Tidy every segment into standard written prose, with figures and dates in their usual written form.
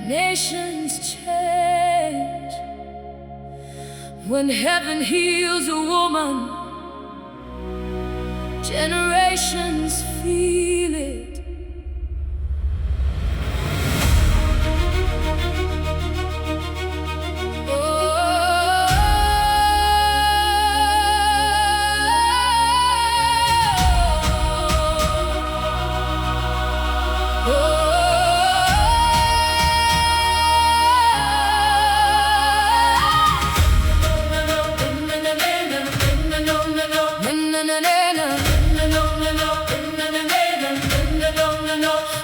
Nations change when heaven heals a woman. Generations feel it.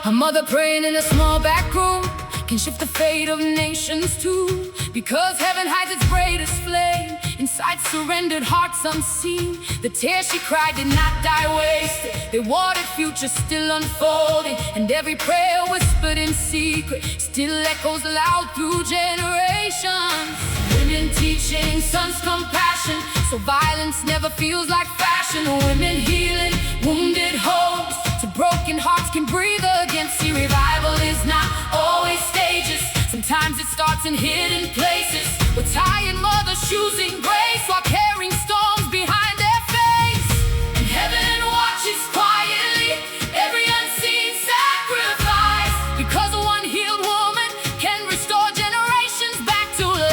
A mother praying in a small back room can shift the fate of nations too. Because heaven hides its greatest flame inside surrendered hearts unseen. The tears she cried did not die wasted. They watered futures still unfolding. And every prayer whispered in secret still echoes loud through generations. Women teaching sons compassion, so violence never feels like fashion. Women healing wounded homes, so broken hearts can breathe again. See, revival is not always stages. Sometimes it starts in hidden places, with tired mothers choosing grace while carrying storms behind their face. And heaven watches quietly every unseen sacrifice, because one healed woman can restore generations back to life.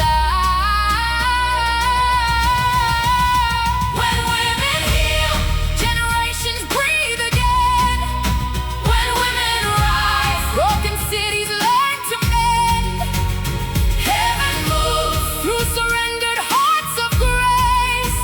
When women heal, generations breathe again. When women rise, broken cities learn to mend. Heaven moves through surrendered hearts of grace,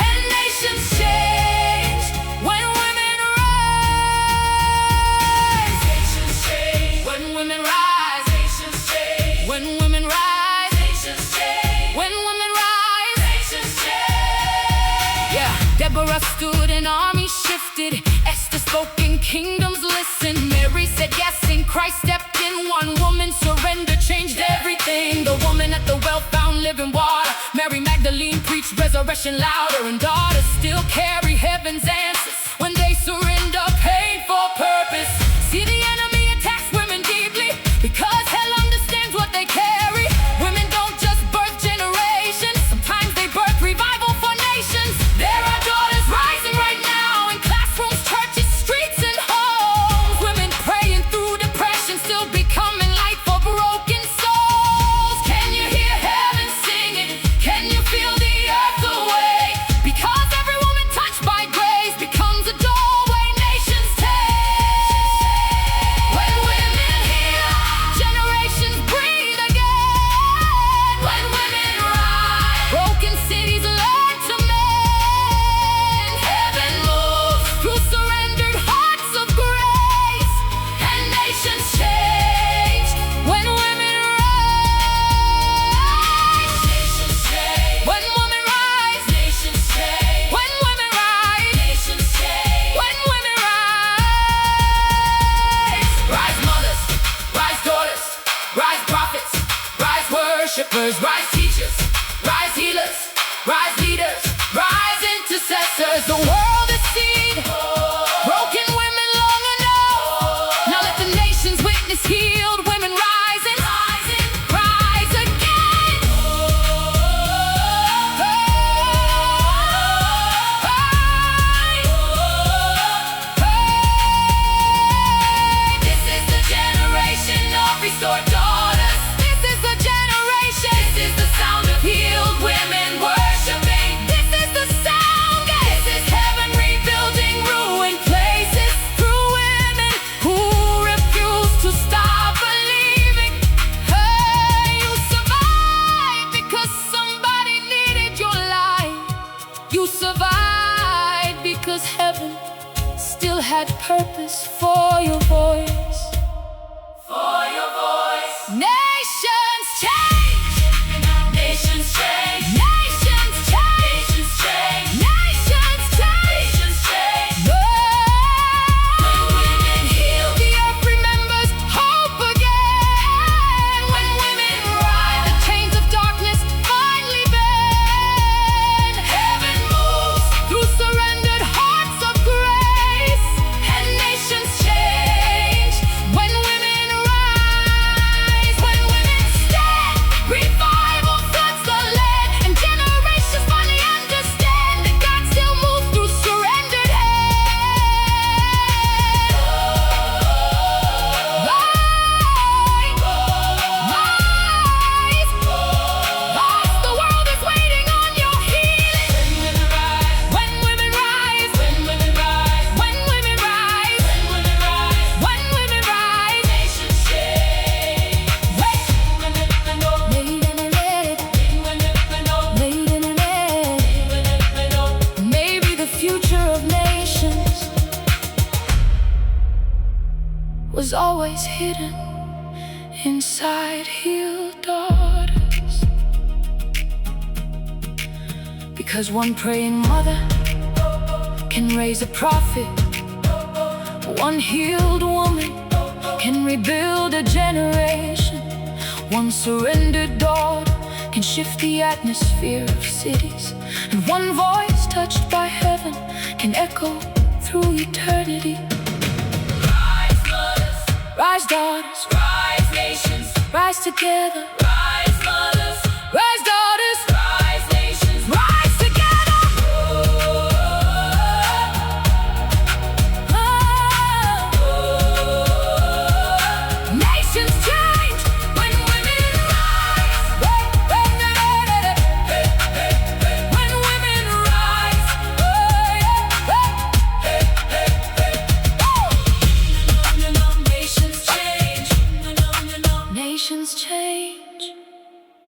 and nations change when women rise. Nations change when women rise. Nations change when women rise. Nations change when women rise. Nations change. Yeah, Deborah stood and armies shifted. Esther spoke and kingdoms listened. Mary said yes and Christ stepped in. One woman surrender changed everything. The woman at the well found living water. Mary Magdalene preached resurrection louder. And daughters still carry heaven's answers when they surrender pain for purpose. See, the enemy attacks women deeply because hell understands what they carry. Women don't just birth generations, sometimes they birth revival for nations. There are daughters rising right now in classrooms, churches, streets, and homes. Women praying through depression, still becoming light for broken souls. Can you hear heaven singing? Can you feel the earth awake? Because every woman touched by grace becomes a doorway nations take. When women heal, generations breathe again. When women rise, broken cities learn to mend. Heaven moves through surrendered hearts of grace, and nations change when women rise. Nations change when women rise. Nations change when women rise. Nations change when women rise. Rise mothers, rise daughters, rise prophets, rise worshipers, rise teachers, rise healers, rise leaders, rise intercessors. The world has seen broken women long enough. Now let the nations witness healed women rising, rise again. This is the generation of restored daughters. This is the generation. This is the sound of healed women worshiping. This is the sound. This is heaven rebuilding ruined places through women who refuse to stop believing. Hey, you survived because somebody needed your light. You survived because heaven still had purpose for your voice. For your voice. Nations change. Nations change. Nations change. Nations change. Nations change. Nations change. When women heal, the earth remembers hope again. When women rise, the chains of darkness finally always hidden inside healed daughters. Because one praying mother can raise a prophet, one healed woman can rebuild a generation, one surrendered daughter can shift the atmosphere of cities, and one voice touched by heaven can echo through eternity. Rise mothers, rise daughters, rise nations, rise together.